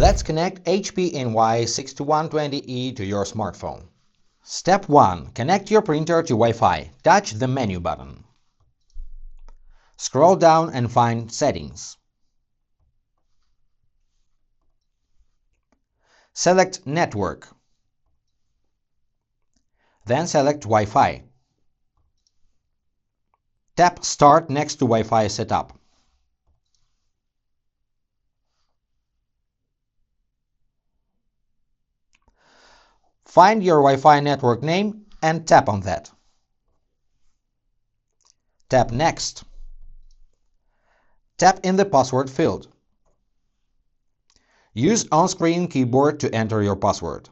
Let's connect HP NY62120E to your smartphone. Step 1. Connect your printer to Wi-Fi. Touch the menu button. Scroll down and find Settings. Select Network. Then select Wi-Fi. Tap Start next to Wi-Fi setup. Find your Wi-Fi network name and tap on that. Tap Next. Tap in the password field. Use on-screen keyboard to enter your password.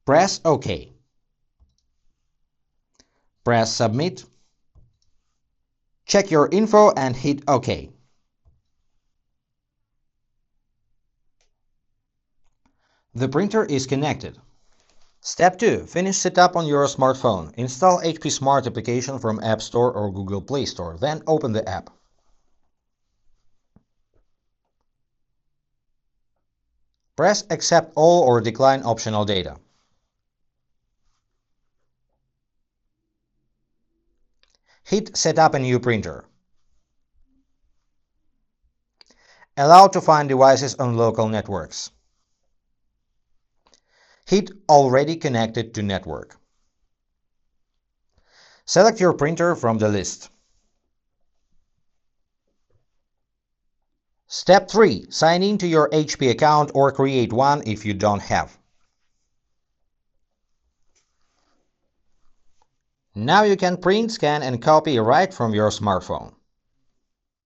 Press OK. Press Submit. Check your info and hit OK. The printer is connected. Step 2. Finish setup on your smartphone. Install HP Smart application from App Store or Google Play Store. Then open the app. Press Accept all or decline optional data. Hit Set up a new printer. Allow to find devices on local networks. Hit Already connected to network. Select your printer from the list. Step 3. Sign in to your HP account or create one if you don't have. Now you can print, scan and copy right from your smartphone.